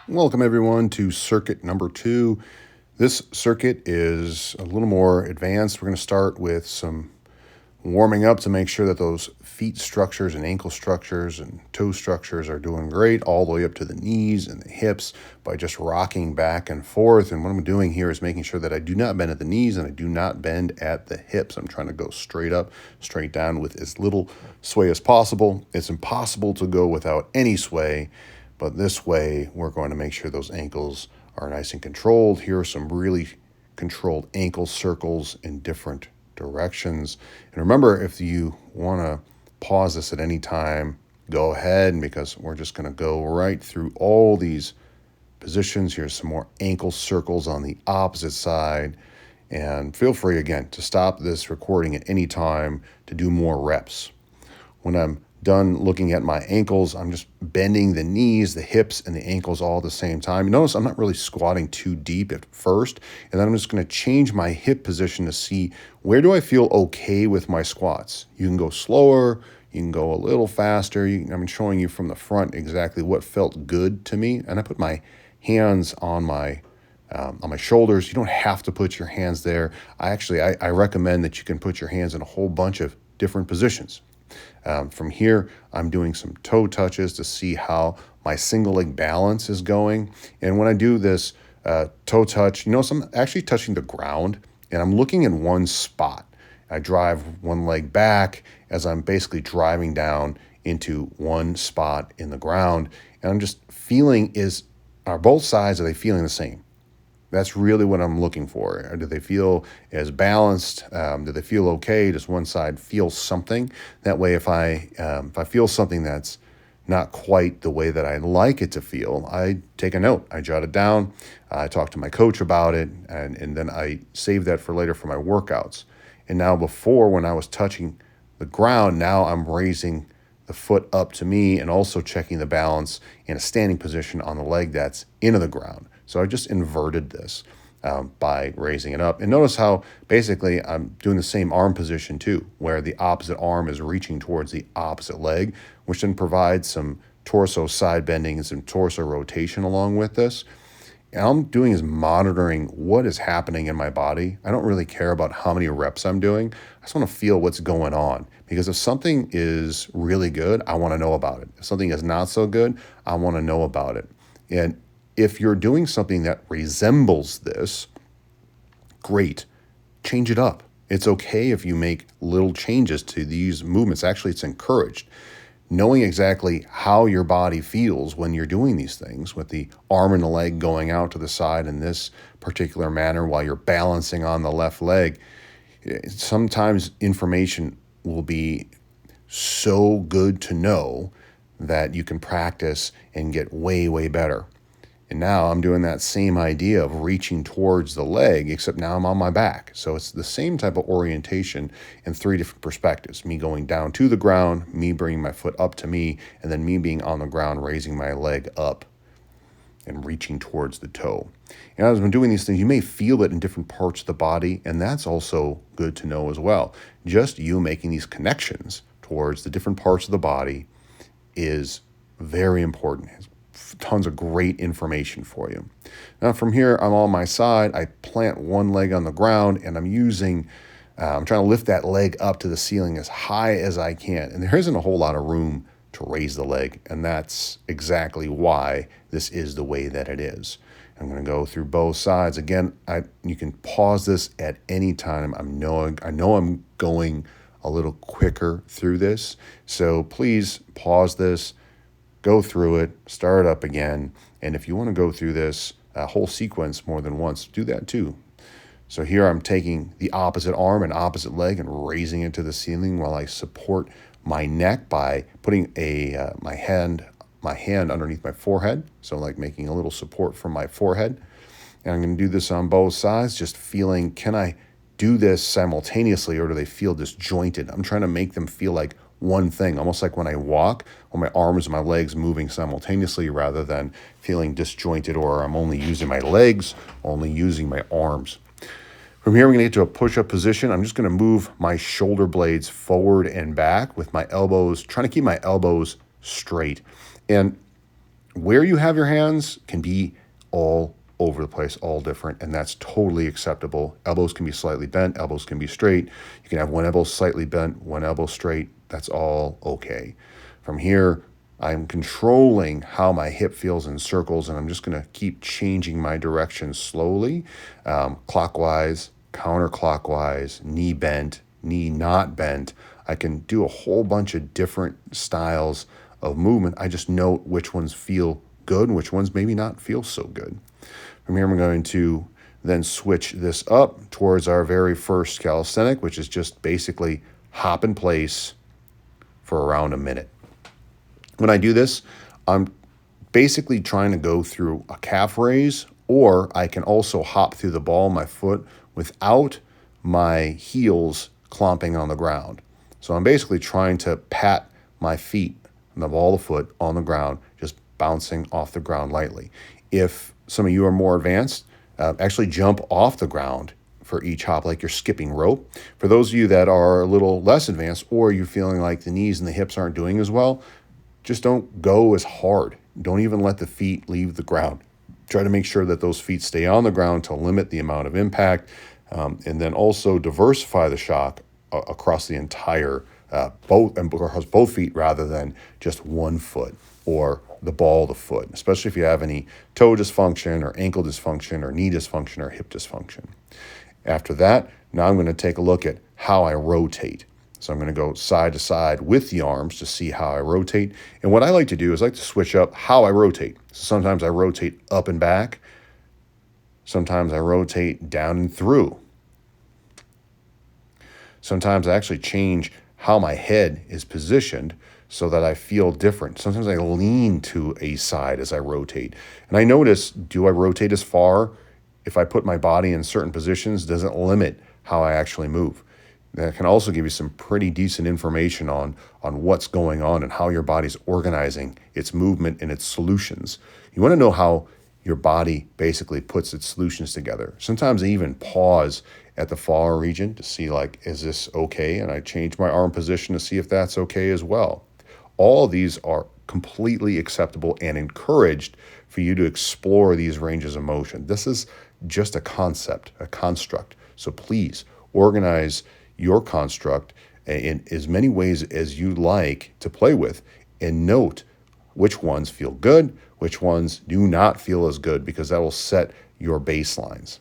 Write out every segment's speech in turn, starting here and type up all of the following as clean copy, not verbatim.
Welcome everyone to circuit number 2. This circuit is a little more advanced. We're going to start with some warming up to make sure that those feet structures and ankle structures and toe structures are doing great all the way up to the knees and the hips by just rocking back and forth. And what I'm doing here is making sure that I do not bend at the knees and I do not bend at the hips. I'm trying to go straight up, straight down with as little sway as possible. It's impossible to go without any sway, but this way we're going to make sure those ankles are nice and controlled. Here are some really controlled ankle circles in different directions. And remember, if you want to pause this at any time, go ahead, because we're just going to go right through all these positions. Here's some more ankle circles on the opposite side. And feel free, again, to stop this recording at any time to do more reps. When I'm done looking at my ankles, I'm just bending the knees, the hips, and the ankles all at the same time. You notice I'm not really squatting too deep at first, and then I'm just going to change my hip position to see where do I feel okay with my squats. You can go slower, you can go a little faster. I'm showing you from the front exactly what felt good to me, and I put my hands on my shoulders. You don't have to put your hands there. I recommend that you can put your hands in a whole bunch of different positions. From here, I'm doing some toe touches to see how my single leg balance is going. And when I do this toe touch, I'm actually touching the ground and I'm looking in one spot. I drive one leg back as I'm basically driving down into one spot in the ground. And I'm just feeling are both sides, are they feeling the same? That's really what I'm looking for. Do they feel as balanced? Do they feel okay? Does one side feel something? That way, if I feel something that's not quite the way that I like it to feel, I take a note. I jot it down. I talk to my coach about it, and then I save that for later for my workouts. And now before, when I was touching the ground, now I'm raising the foot up to me and also checking the balance in a standing position on the leg that's into the ground. So I just inverted this by raising it up. And notice how basically I'm doing the same arm position too, where the opposite arm is reaching towards the opposite leg, which then provides some torso side bending and some torso rotation along with this. And all I'm doing is monitoring what is happening in my body. I don't really care about how many reps I'm doing. I just want to feel what's going on. Because if something is really good, I want to know about it. If something is not so good, I want to know about it. And if you're doing something that resembles this, great, change it up. It's okay if you make little changes to these movements. Actually, it's encouraged. Knowing exactly how your body feels when you're doing these things, with the arm and the leg going out to the side in this particular manner while you're balancing on the left leg, sometimes information will be so good to know that you can practice and get way, way better. And now I'm doing that same idea of reaching towards the leg, except now I'm on my back. So it's the same type of orientation in 3 different perspectives. Me going down to the ground, me bringing my foot up to me, and then me being on the ground, raising my leg up and reaching towards the toe. And as I'm doing these things, you may feel it in different parts of the body, and that's also good to know as well. Just you making these connections towards the different parts of the body is very important. Tons of great information for you. Now from here, I'm on my side. I plant one leg on the ground and I'm trying to lift that leg up to the ceiling as high as I can. And there isn't a whole lot of room to raise the leg. And that's exactly why this is the way that it is. I'm going to go through both sides. Again, you can pause this at any time. I know I'm going a little quicker through this. So please pause this. Go through it, start it up again, and if you want to go through this whole sequence more than once, do that too. So here I'm taking the opposite arm and opposite leg and raising it to the ceiling while I support my neck by putting my hand underneath my forehead, so like making a little support from my forehead. And I'm going to do this on both sides, just feeling, can I do this simultaneously or do they feel disjointed? I'm trying to make them feel like one thing, almost like when I walk, when my arms and my legs moving simultaneously rather than feeling disjointed or I'm only using my legs, only using my arms. From here, we're going to get to a push-up position. I'm just going to move my shoulder blades forward and back with my elbows, trying to keep my elbows straight. And Where you have your hands can be all over the place, all different, and that's totally acceptable. Elbows can be slightly bent, elbows can be straight. You can have one elbow slightly bent, one elbow straight. That's all okay. From here, I'm controlling how my hip feels in circles, and I'm just going to keep changing my direction slowly, clockwise, counterclockwise, knee bent, knee not bent. I can do a whole bunch of different styles of movement. I just note which ones feel good and which ones maybe not feel so good. From here, I'm going to then switch this up towards our very first calisthenic, which is just basically hop in place for around a minute. When I do this, I'm basically trying to go through a calf raise, or I can also hop through the ball of my foot without my heels clomping on the ground. So I'm basically trying to pat my feet and the ball of the foot on the ground, just bouncing off the ground lightly. If some of you are more advanced, actually jump off the ground for each hop like you're skipping rope. For those of you that are a little less advanced, or you're feeling like the knees and the hips aren't doing as well, just don't go as hard. Don't even let the feet leave the ground. Try to make sure that those feet stay on the ground to limit the amount of impact, and then also diversify the shock across the entire both feet rather than just one foot or the ball of the foot, especially if you have any toe dysfunction or ankle dysfunction or knee dysfunction or hip dysfunction. After that, now I'm going to take a look at how I rotate. So I'm going to go side to side with the arms to see how I rotate. And what I like to do is I like to switch up how I rotate. So sometimes I rotate up and back. Sometimes I rotate down and through. Sometimes I actually change how my head is positioned so that I feel different. Sometimes I lean to a side as I rotate. And I notice, do I rotate as far? If I put my body in certain positions, does it limit how I actually move? That can also give you some pretty decent information on what's going on and how your body's organizing its movement and its solutions. You want to know how your body basically puts its solutions together. Sometimes I even pause at the far region to see, like, is this okay? And I change my arm position to see if that's okay as well. All of these are completely acceptable and encouraged for you to explore these ranges of motion. This is just a concept, a construct. So please organize your construct in as many ways as you like to play with, and note which ones feel good, which ones do not feel as good, because that will set your baselines.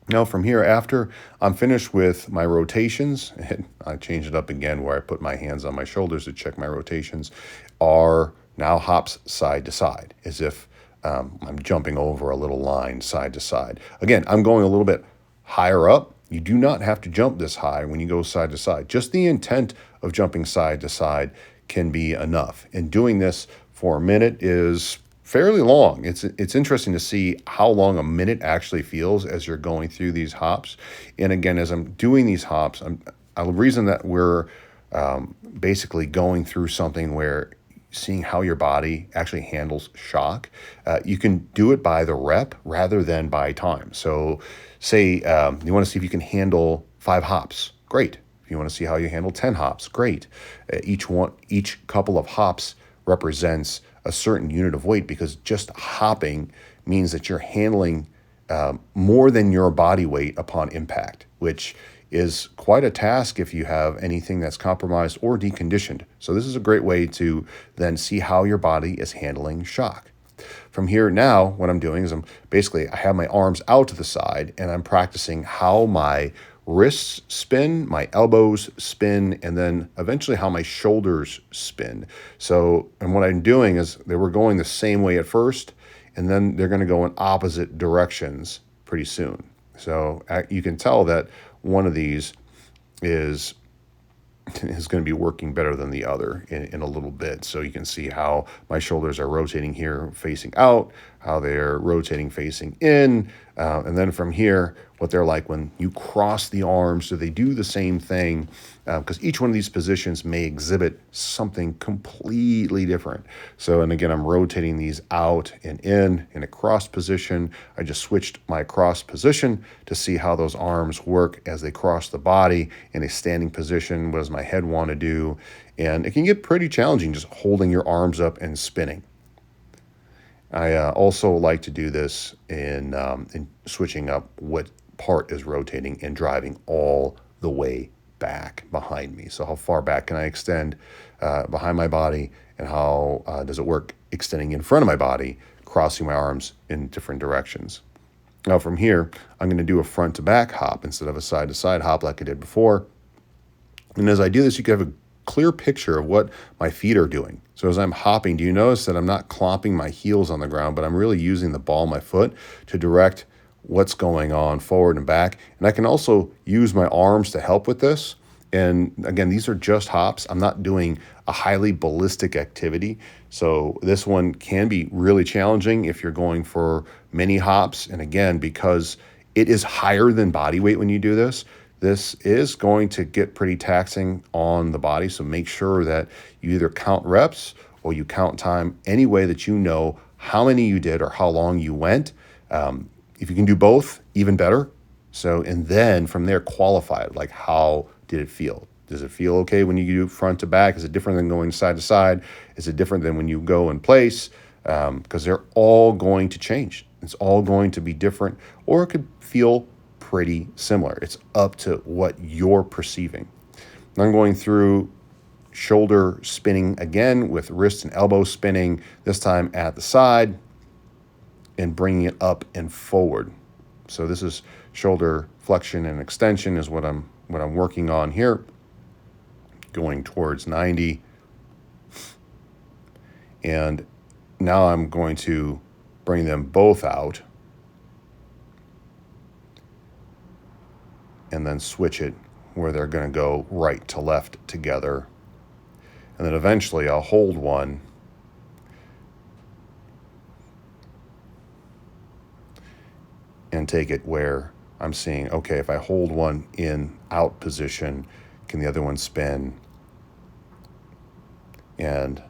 Now from here, after I'm finished with my rotations, and I change it up again where I put my hands on my shoulders to check my rotations, are now hops side to side, as if I'm jumping over a little line side to side. Again, I'm going a little bit higher up. You do not have to jump this high when you go side to side. Just the intent of jumping side to side can be enough. And doing this for a minute is fairly long. It's interesting to see how long a minute actually feels as you're going through these hops. And again, as I'm doing these hops, the reason that we're basically going through something where seeing how your body actually handles shock, you can do it by the rep rather than by time. So say you want to see if you can handle 5 hops, great. If you want to see how you handle 10 hops, great. Each couple of hops represents a certain unit of weight, because just hopping means that you're handling more than your body weight upon impact, which is quite a task if you have anything that's compromised or deconditioned. So this is a great way to then see how your body is handling shock. From here now, what I'm doing is I have my arms out to the side, and I'm practicing how my wrists spin, my elbows spin, and then eventually how my shoulders spin. So, and what I'm doing is they were going the same way at first, and then they're going to go in opposite directions pretty soon. So you can tell that one of these is going to be working better than the other in a little bit. So you can see how my shoulders are rotating here, facing out, how they're rotating facing in, and then from here, what they're like when you cross the arms. Do they do the same thing? Because each one of these positions may exhibit something completely different. So, and again, I'm rotating these out and in a cross position. I just switched my cross position to see how those arms work as they cross the body in a standing position. What does my head want to do? And it can get pretty challenging just holding your arms up and spinning. I also like to do this in switching up what part is rotating and driving all the way back behind me. So how far back can I extend behind my body, and how does it work extending in front of my body, crossing my arms in different directions. Now from here, I'm going to do a front to back hop instead of a side to side hop like I did before. And as I do this, you can have a clear picture of what my feet are doing. So as I'm hopping, do you notice that I'm not clomping my heels on the ground, but I'm really using the ball of my foot to direct what's going on forward and back. And I can also use my arms to help with this. And again, these are just hops. I'm not doing a highly ballistic activity. So this one can be really challenging if you're going for many hops. And again, because it is higher than body weight when you do this, this is going to get pretty taxing on the body. So make sure that you either count reps or you count time any way that you know how many you did or how long you went. If you can do both, even better. So, and then from there, qualify it. Like, how did it feel? Does it feel okay when you do front to back? Is it different than going side to side? Is it different than when you go in place? Because they're all going to change. It's all going to be different, or it could feel pretty similar. It's up to what you're perceiving. I'm going through shoulder spinning again with wrist and elbow spinning, this time at the side, and bringing it up and forward. So this is shoulder flexion and extension is what I'm working on here. Going towards 90. And now I'm going to bring them both out and then switch it where they're going to go right to left together. And then eventually I'll hold one and take it where I'm seeing, okay, if I hold one in out position, can the other one spin? And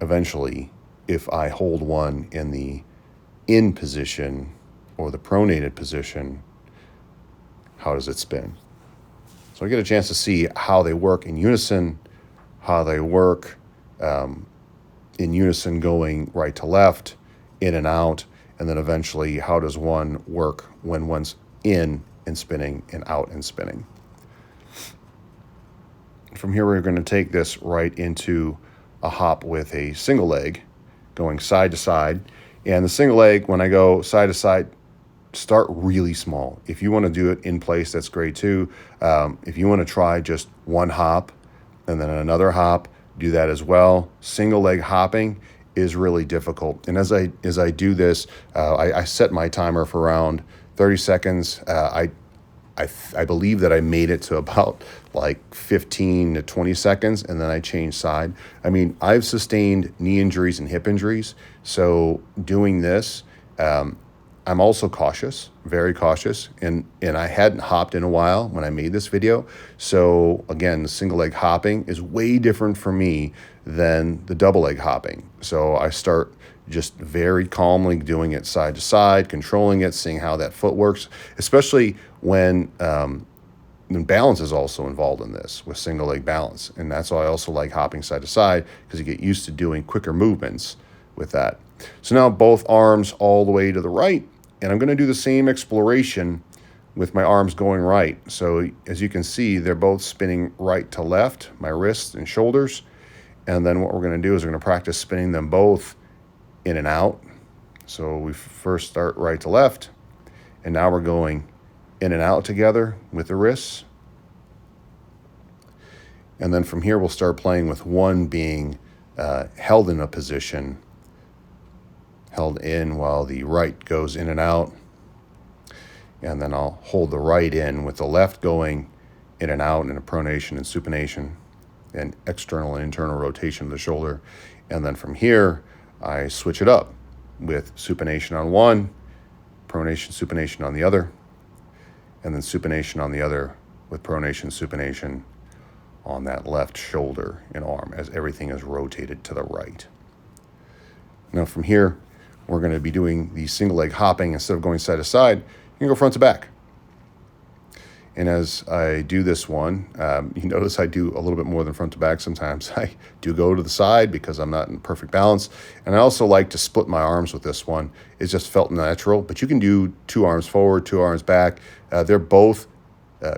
eventually, if I hold one in the in position or the pronated position, how does it spin? So I get a chance to see how they work in unison, how they work in unison going right to left, in and out, and then eventually how does one work when one's in and spinning and out and spinning. From here, we're going to take this right into a hop with a single leg going side to side. And the single leg, when I go side to side, start really small. If you want to do it in place, that's great too. If you want to try just one hop and then another hop, do that as well. Single leg hopping is really difficult. And as I do this, I set my timer for around 30 seconds. I believe that I made it to about like 15 to 20 seconds, and then I changed side. I mean, I've sustained knee injuries and hip injuries, so doing this, I'm also cautious, very cautious, and I hadn't hopped in a while when I made this video. So again, the single leg hopping is way different for me than the double leg hopping. So I start just very calmly doing it side to side, controlling it, seeing how that foot works, especially when balance is also involved in this with single leg balance. And that's why I also like hopping side to side, because you get used to doing quicker movements with that. So now both arms all the way to the right, and I'm going to do the same exploration with my arms going right. So as you can see, they're both spinning right to left, my wrists and shoulders. And then what we're going to do is we're going to practice spinning them both in and out. So we first start right to left, and now we're going in and out together with the wrists. And then from here, we'll start playing with one being held in a position, held in while the right goes in and out. And then I'll hold the right in with the left going in and out in a pronation and supination and external and internal rotation of the shoulder. And then from here, I switch it up. with supination on one, pronation, supination on the other, and then supination on the other with pronation, supination on that left shoulder and arm as everything is rotated to the right. Now from here, we're going to be doing the single leg hopping. Instead of going side to side, you can go front to back. And as I do this one, you notice I do a little bit more than front to back. Sometimes I do go to the side because I'm not in perfect balance. And I also like to split my arms with this one. It just felt natural, but you can do 2 arms forward, 2 arms back. They're both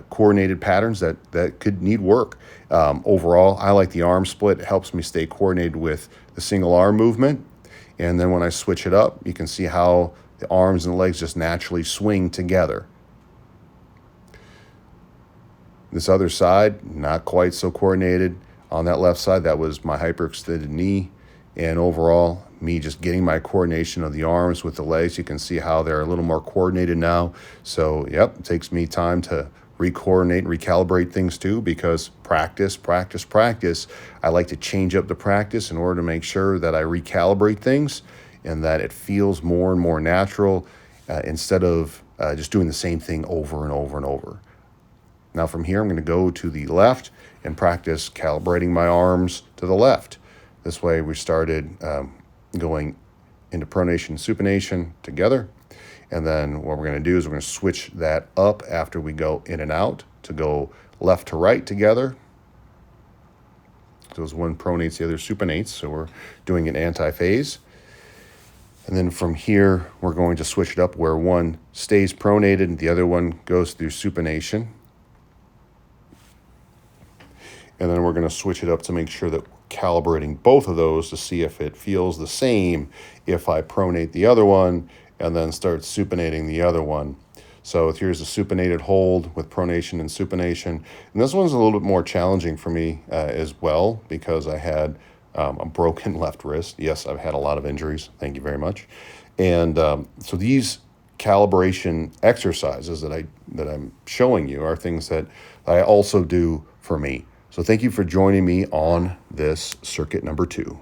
coordinated patterns that could need work. Overall, I like the arm split. It helps me stay coordinated with the single arm movement. And then when I switch it up, you can see how the arms and the legs just naturally swing together. This other side, not quite so coordinated. On that left side, that was my hyperextended knee. And overall, me just getting my coordination of the arms with the legs, you can see how they're a little more coordinated now. So, yep, it takes me time to re-coordinate and recalibrate things too, because practice. I like to change up the practice in order to make sure that I recalibrate things and that it feels more and more natural instead of just doing the same thing over and over and over. Now from here, I'm going to go to the left and practice calibrating my arms to the left. This way we started going into pronation, supination together. And then what we're going to do is we're going to switch that up after we go in and out to go left to right together. So as one pronates, the other supinates. So we're doing an anti-phase. And then from here, we're going to switch it up where one stays pronated and the other one goes through supination. And then we're going to switch it up to make sure that we're calibrating both of those to see if it feels the same if I pronate the other one and then start supinating the other one. So here's a supinated hold with pronation and supination. And this one's a little bit more challenging for me as well because I had a broken left wrist. Yes, I've had a lot of injuries. Thank you very much. And so these calibration exercises that I'm showing you are things that I also do for me. So thank you for joining me on this circuit number 2.